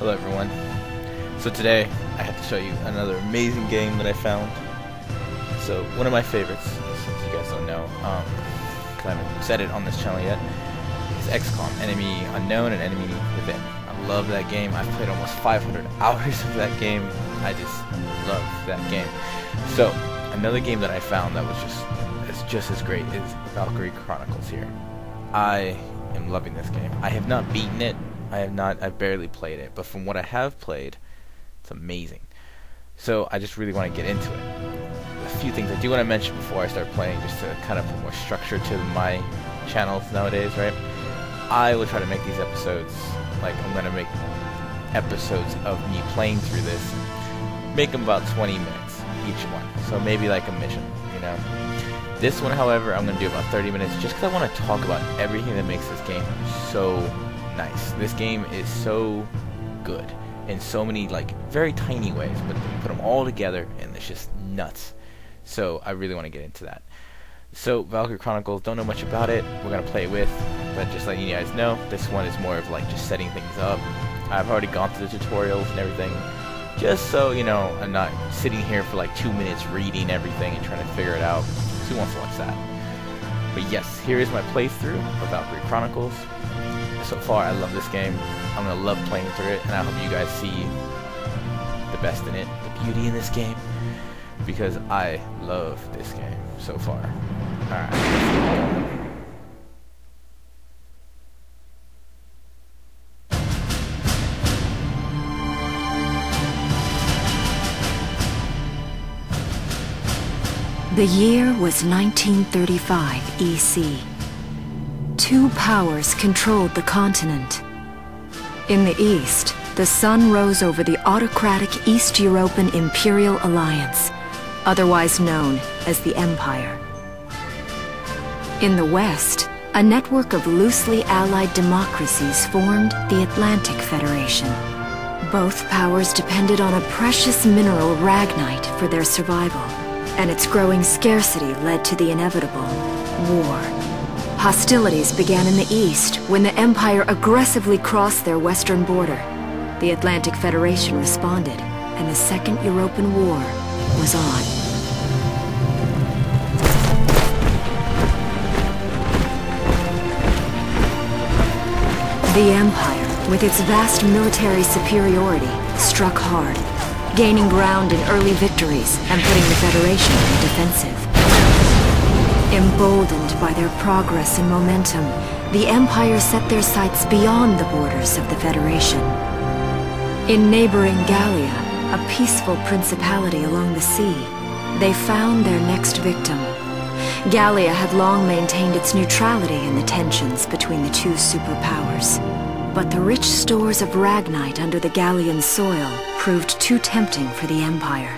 Hello everyone. So today I have to show you another amazing game that I found. So one of my favorites, since you guys don't know, because I haven't said it on this channel yet, is XCOM, Enemy Unknown and Enemy Within. I love that game. I've played almost 500 hours of that game. I just love that game. So another game that I found that was just as great is Valkyria Chronicles here. I am loving this game. I have not beaten it. I've barely played it, but from what I have played, it's amazing. So I just really want to get into it. A few things I do want to mention before I start playing, just to kind of put more structure to my channels nowadays, right? I will try to make these episodes, like I'm going to make episodes of me playing through this, make them about 20 minutes each one. So maybe like a mission, you know? This one, however, I'm going to do about 30 minutes just because I want to talk about everything that makes this game so nice. This game is so good in so many, like, very tiny ways, but you put them all together and it's just nuts. So I really want to get into that. So Valkyria Chronicles, don't know much about it. We're going to play with, but just letting you guys know, this one is more of like just setting things up. I've already gone through the tutorials and everything, just so, you know, I'm not sitting here for like 2 minutes reading everything and trying to figure it out. Who wants to watch that? But yes, here is my playthrough of Valkyria Chronicles. So far, I love this game. I'm going to love playing through it, and I hope you guys see the best in it, the beauty in this game, because I love this game so far. Alright, let's get going. The year was 1935 EC. Two powers controlled the continent. In the east, the sun rose over the autocratic East European Imperial Alliance, otherwise known as the Empire. In the west, a network of loosely allied democracies formed the Atlantic Federation. Both powers depended on a precious mineral ragnite for their survival, and its growing scarcity led to the inevitable war. Hostilities began in the east when the Empire aggressively crossed their western border. The Atlantic Federation responded, and the Second European War was on. The Empire, with its vast military superiority, struck hard, gaining ground in early victories and putting the Federation on the defensive. Emboldened by their progress and momentum, the Empire set their sights beyond the borders of the Federation. In neighboring Gallia, a peaceful principality along the sea, they found their next victim. Gallia had long maintained its neutrality in the tensions between the two superpowers. But the rich stores of ragnite under the Gallian soil proved too tempting for the Empire.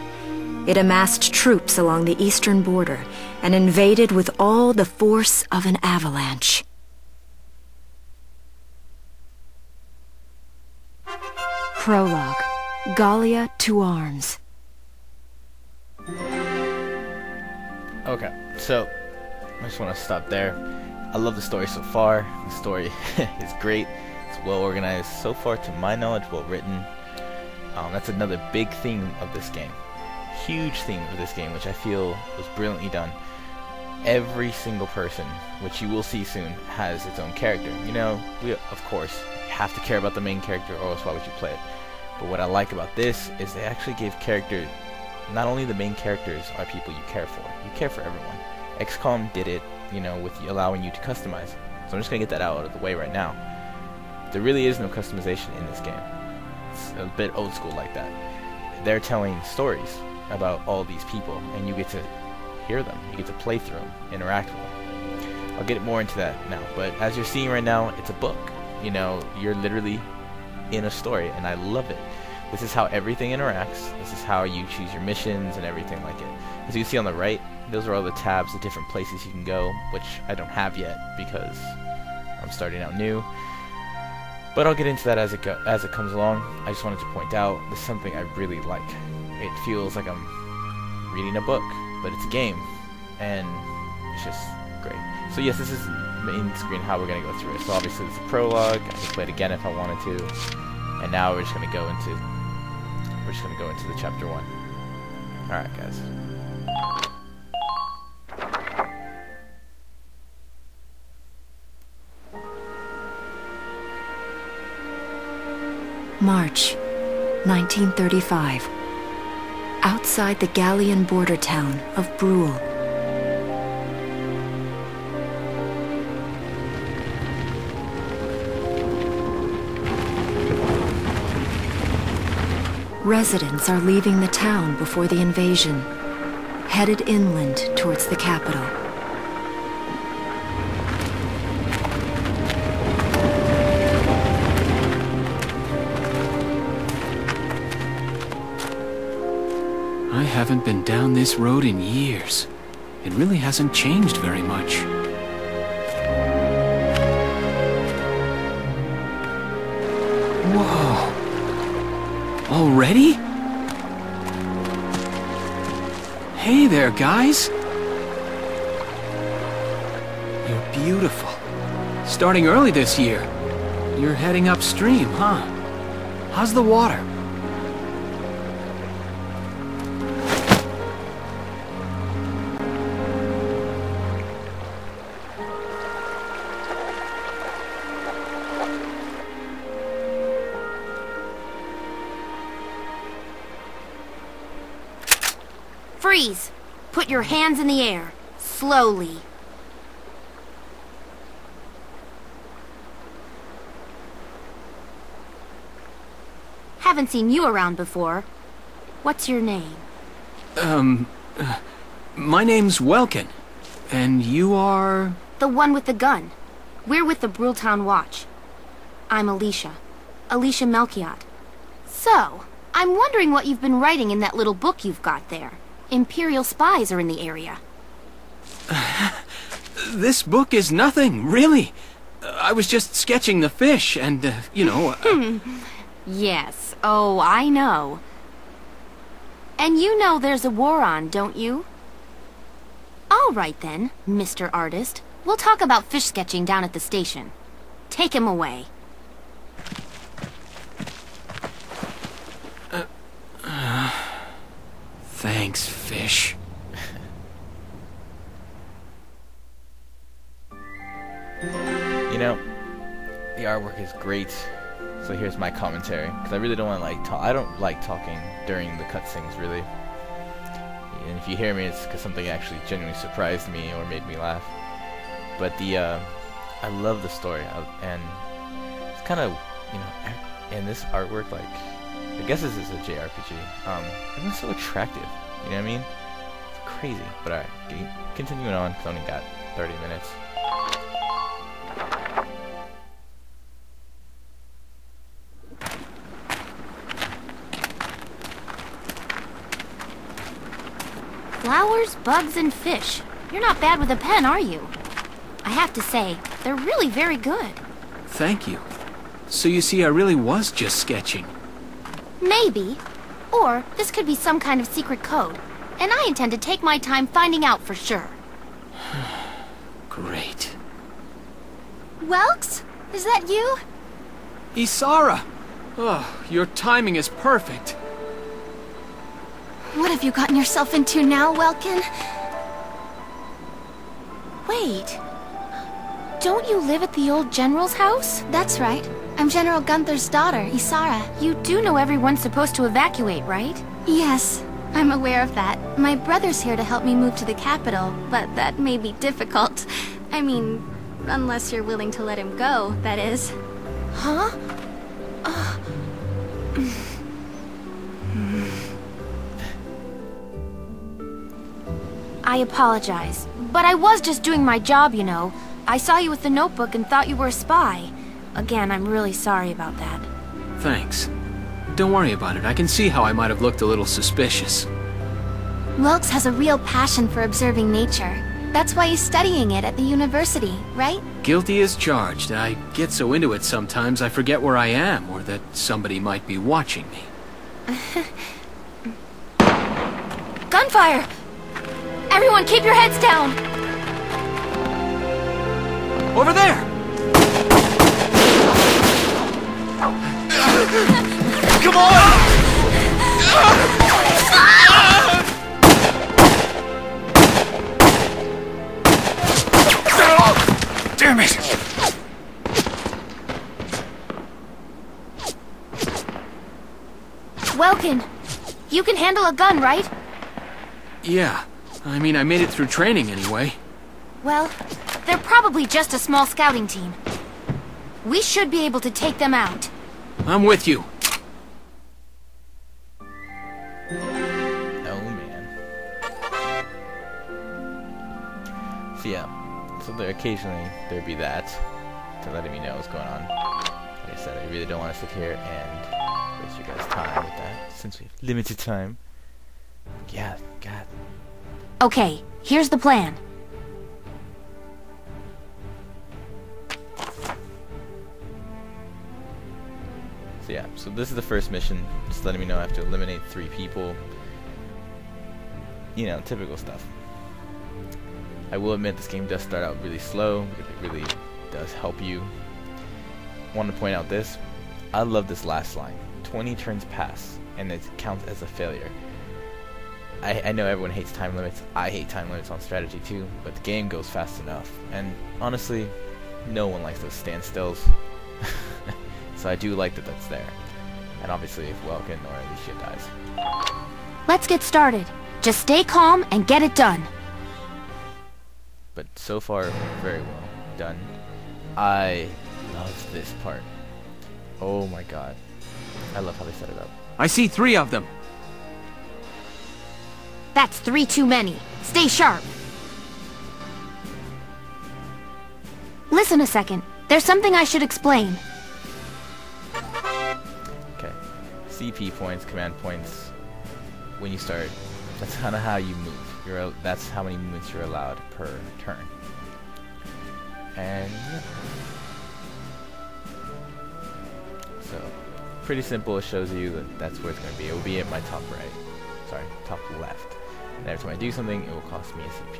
It amassed troops along the eastern border and invaded with all the force of an avalanche. Prolog. Gallia to arms. Okay, so I just want to stop there. I love the story so far. The story is great. It's well organized. So far, to my knowledge, well written. That's another big theme of this game. Huge theme of this game, which I feel was brilliantly done. Every single person, which you will see soon, has its own character. You know, of course, you have to care about the main character, or else why would you play it? But what I like about this is they actually gave character. Not only the main characters are people you care for. You care for everyone. XCOM did it, you know, with allowing you to customize. So I'm just gonna get that out of the way right now. There really is no customization in this game. It's a bit old school like that. They're telling stories about all these people, and you get to hear them. You get to play through them, interact with them. I'll get more into that now, but as you're seeing right now, it's a book. You know, you're literally in a story, and I love it. This is how everything interacts. This is how you choose your missions and everything like it. As you can see on the right, those are all the tabs, the different places you can go, which I don't have yet because I'm starting out new. But I'll get into that as it comes along. I just wanted to point out this is something I really like. It feels like I'm reading a book, but it's a game, and it's just great. So yes, this is main screen how we're gonna go through it. So obviously it's a prologue. I can play it again if I wanted to, And now we're just gonna go into the chapter 1. All right, guys. March 1935. Outside the Gallian border town of Brule. Residents are leaving the town before the invasion, headed inland towards the capital. I haven't been down this road in years. It really hasn't changed very much. Whoa! Already? Hey there, guys! You're beautiful. Starting early this year. You're heading upstream, huh? How's the water? Freeze! Put your hands in the air. Slowly. Haven't seen you around before. What's your name? My name's Welkin. And you are... The one with the gun. We're with the Bruletown Watch. I'm Alicia. Alicia Melchiot. So, I'm wondering what you've been writing in that little book you've got there. Imperial spies are in the area. This book is nothing, really. I was just sketching the fish and, you know... Yes. Oh, I know. And you know there's a war on, don't you? All right then, Mr. Artist. We'll talk about fish sketching down at the station. Take him away. Thanks, fish. You know, the artwork is great. So here's my commentary, because I really don't want to I don't like talking during the cutscenes, really. And if you hear me, it's because something actually genuinely surprised me or made me laugh. But I love the story, and it's kind of, you know, and this artwork, like, I guess this is a JRPG. Everyone's so attractive. You know what I mean? It's crazy. But alright, continuing on, because I only got 30 minutes. Flowers, bugs, and fish. You're not bad with a pen, are you? I have to say, they're really very good. Thank you. So you see, I really was just sketching. Maybe. Or this could be some kind of secret code. And I intend to take my time finding out for sure. Great. Welks? Is that you? Isara! Oh, your timing is perfect. What have you gotten yourself into now, Welkin? Wait. Don't you live at the old General's house? That's right. I'm General Gunther's daughter, Isara. You do know everyone's supposed to evacuate, right? Yes, I'm aware of that. My brother's here to help me move to the capital, but that may be difficult. I mean, unless you're willing to let him go, that is. Huh? I apologize, but I was just doing my job, you know. I saw you with the notebook and thought you were a spy. Again, I'm really sorry about that. Thanks. Don't worry about it. I can see how I might have looked a little suspicious. Welks has a real passion for observing nature. That's why he's studying it at the university, right? Guilty as charged. I get so into it sometimes I forget where I am, or that somebody might be watching me. Gunfire! Everyone keep your heads down! Over there! Come on! Damn it! Welkin, you can handle a gun, right? Yeah. I mean, I made it through training anyway. Well, they're probably just a small scouting team. We should be able to take them out. I'm with you. Oh man. So yeah, so there occasionally there'd be that to letting me know what's going on. Like I said, I really don't want to sit here and waste you guys' time with that, since we have limited time. Yeah, God. Okay, here's the plan. So yeah, so this is the first mission. Just letting me know I have to eliminate 3 people. You know, typical stuff. I will admit this game does start out really slow, because it really does help you. I want to point out this. I love this last line. 20 turns pass, and it counts as a failure. I know everyone hates time limits. I hate time limits on strategy too, but the game goes fast enough. And honestly, no one likes those standstills. So I do like that that's there. And obviously if Welkin or Alicia dies. Let's get started. Just stay calm and get it done. But so far, very well done. I love this part. Oh my god. I love how they set it up. I see 3 of them. That's 3 too many. Stay sharp. Listen a second. There's something I should explain. Okay. CP points, command points. When you start, that's kind of how you move. That's how many movements you're allowed per turn. And yeah. So, pretty simple. It shows you that that's where it's going to be. It will be at my top right. Sorry, top left. And every time I do something, it will cost me a CP.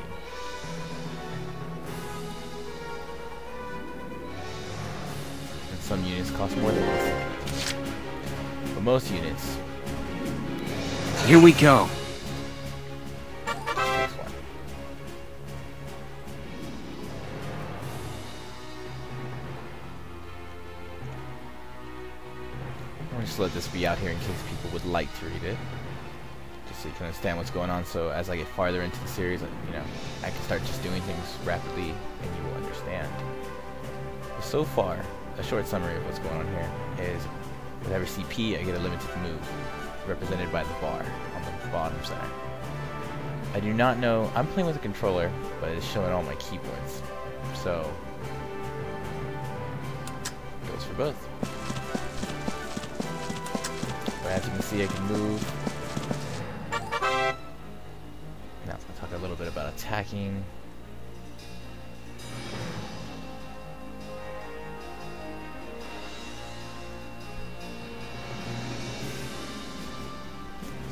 And some units cost more than 1 CP. But most units... Here we go. Takes 1. I'll just let this be out here in case people would like to read it. So you can understand what's going on, so as I get farther into the series, you know, I can start just doing things rapidly and you will understand. So far, a short summary of what's going on here is with every CP I get a limited move, represented by the bar on the bottom center. I do not know, I'm playing with a controller, but it's showing all my keyboards, so it goes for both. But as you can see, I can move. Now let's talk a little bit about attacking.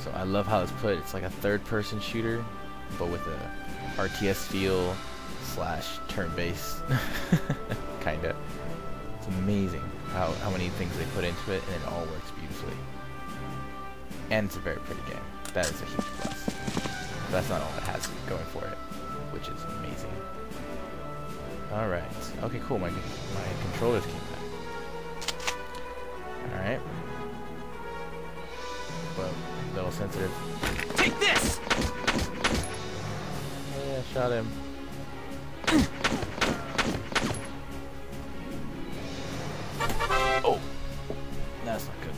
So I love how it's put. It's like a third-person shooter, but with a RTS feel / turn-based, kinda. It's amazing how many things they put into it, and it all works beautifully. And it's a very pretty game. That is a huge plus. But that's not all it has going for it, which is amazing. Alright. Okay, cool. My controllers came back. Alright. Well, a little sensitive. Take this! Oh, yeah, shot him. Oh! That's not good.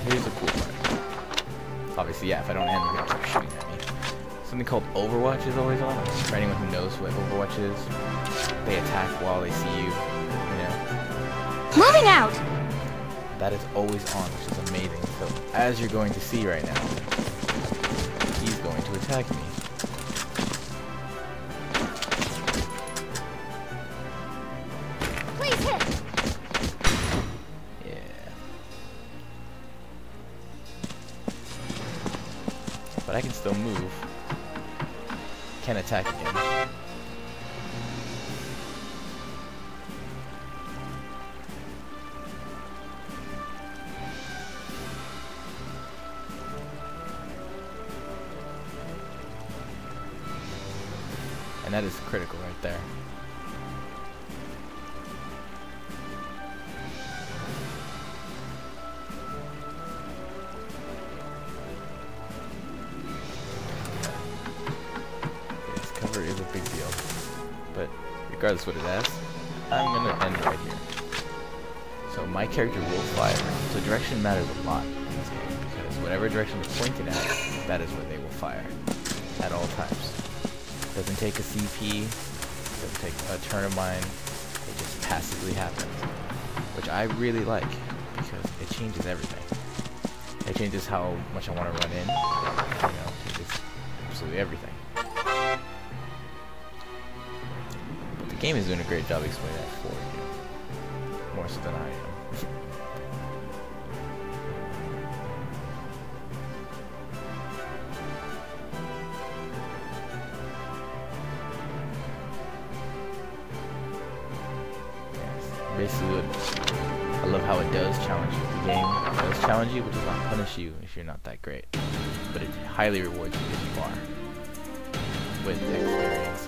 Here's the cool part. Obviously, yeah, if I don't end, they're gonna keep shooting at me. Something called Overwatch is always on. For anyone who knows what Overwatch is, they attack while they see you, you know. Moving out! That is always on, which is amazing. So, as you're going to see right now, he's going to attack me. Please hit! but I can still move. Can't attack again. And that is critical right there. This cover is a big deal. But regardless what it asks, I'm gonna end right here. So my character will fire. So direction matters a lot in this game, because whatever direction it's pointed at, that is where they will fire. At all times. Doesn't take a CP, doesn't take a turn of mine, it just passively happens. Which I really like, because it changes everything. It changes how much I want to run in, you know, it changes absolutely everything. But the game is doing a great job explaining that for you, more so than I am. Basically, I love how it does challenge you. The game does challenge you, but does not punish you if you're not that great. But it highly rewards you if you are. With experience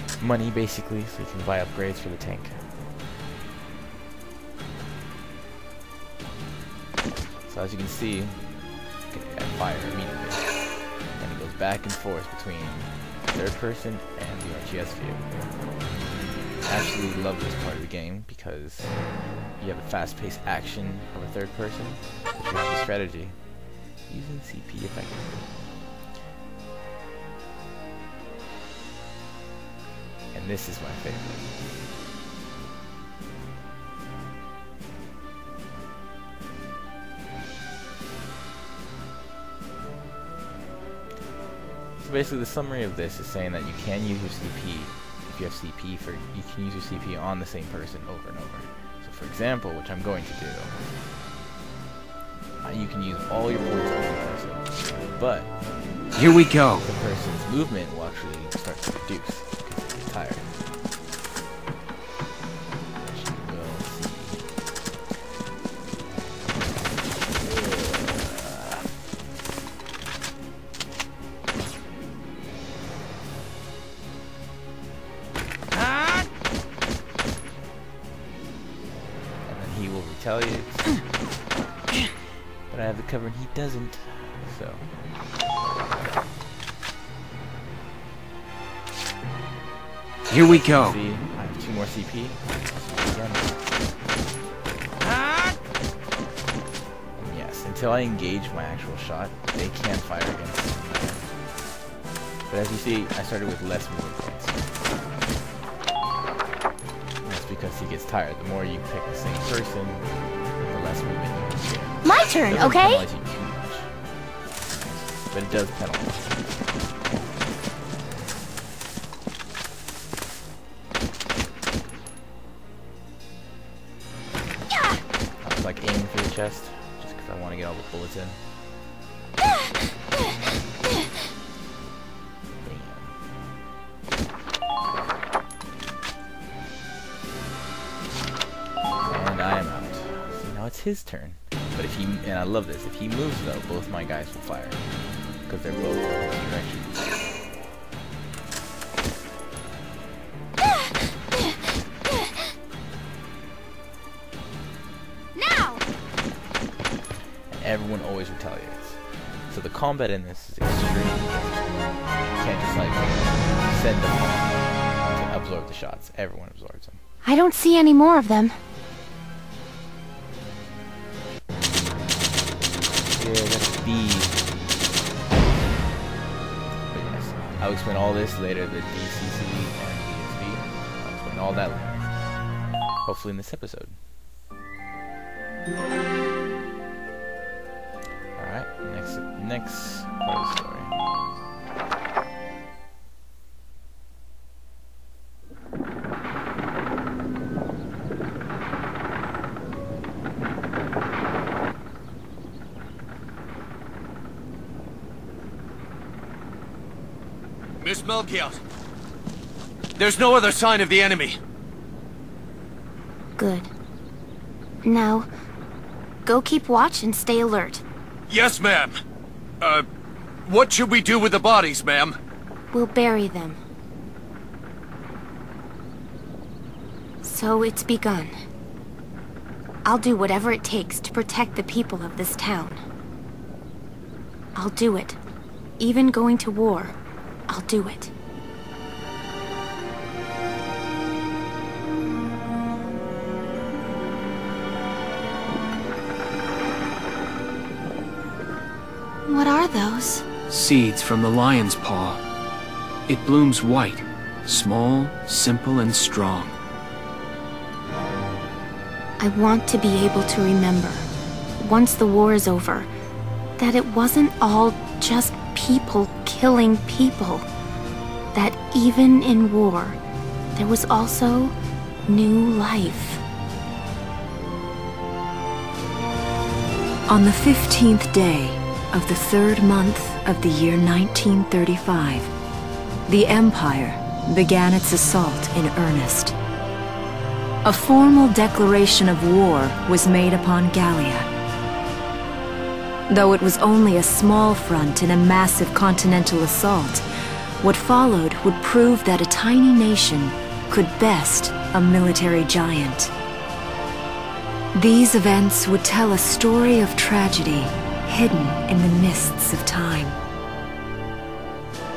and money, basically, so you can buy upgrades for the tank. So as you can see, I fire immediately. And it goes back and forth between third person and the RTS view. I absolutely love this part of the game because you have a fast-paced action of a third person, but you have the strategy using CP effectively. And this is my favorite. So basically the summary of this is saying that you can use your CP. If you have CP for, you can use your CP on the same person over and over. So for example, which I'm going to do, you can use all your points on the person, but here we go. The person's movement will actually start to reduce because they get tired. Which you will see. Retaliate, but I have the cover and he doesn't, so here we go. See, I have 2 more CP. And yes, until I engage my actual shot, they can't fire against me. But as you see, I started with less movement points. Because he gets tired. The more you pick the same person, the less movement you can get. My turn, okay? It doesn't penalize you too much, but it does penalize. I was like aiming for the chest, just because I want to get all the bullets in. It's his turn, but if he, and I love this, if he moves though, both my guys will fire because they're both in opposite directions. Now! And everyone always retaliates. So the combat in this is extremely difficult. You can't just like send them on to absorb the shots. Everyone absorbs them. I don't see any more of them. Yeah, that's B. But yes, I'll explain all this later, the DCC and DSB. I'll explain all that later. Hopefully in this episode. Alright, next part of the story. Melchiot. There's no other sign of the enemy. Good. Now, go keep watch and stay alert. Yes, ma'am. What should we do with the bodies, ma'am? We'll bury them. So it's begun. I'll do whatever it takes to protect the people of this town. I'll do it. Even going to war, I'll do it. What are those? Seeds from the lion's paw. It blooms white, small, simple, and strong. I want to be able to remember, once the war is over, that it wasn't all just people killing people. That even in war, there was also new life. On the 15th day of the 3rd month of the year 1935, the Empire began its assault in earnest. A formal declaration of war was made upon Gallia. Though it was only a small front in a massive continental assault, what followed would prove that a tiny nation could best a military giant. These events would tell a story of tragedy hidden in the mists of time.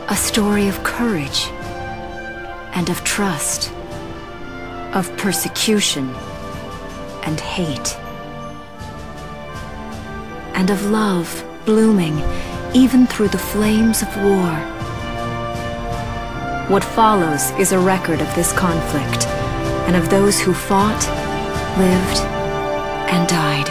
A story of courage and of trust, of persecution and hate, and of love blooming even through the flames of war. What follows is a record of this conflict and of those who fought, lived, and died.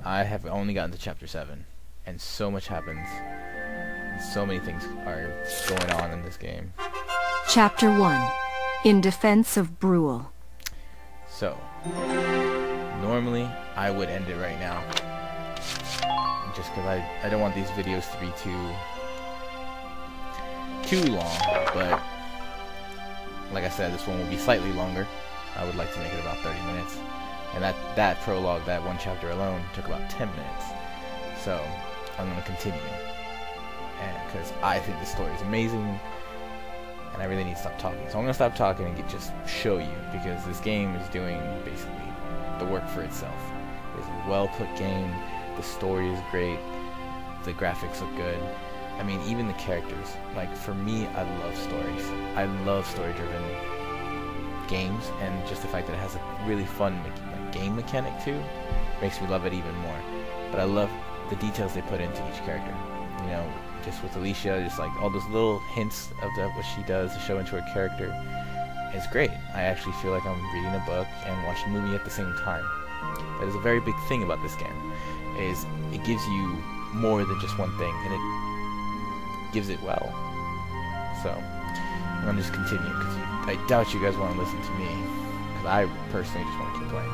I have only gotten to chapter 7, and so much happens, and so many things are going on in this game. Chapter 1. In Defense of Brule. So, normally I would end it right now, just because I don't want these videos to be too long, but like I said, this one will be slightly longer. I would like to make it about 30 minutes. And that prologue, that one chapter alone, took about 10 minutes. So, I'm going to continue. And because I think this story is amazing, and I really need to stop talking. So I'm going to stop talking and just show you, because this game is doing, basically, the work for itself. It's a well-put game, the story is great, the graphics look good. I mean, even the characters. Like, for me, I love stories. I love story-driven games, and just the fact that it has a really fun game mechanic too makes me love it even more. But I love the details they put into each character. You know, just with Alicia, just like all those little hints of what she does to show into her character. It's great. I actually feel like I'm reading a book and watching a movie at the same time. That is a very big thing about this game, is it gives you more than just one thing, and it gives it well. So I'm gonna just continue, because I doubt you guys want to listen to me, because I personally just want to keep playing.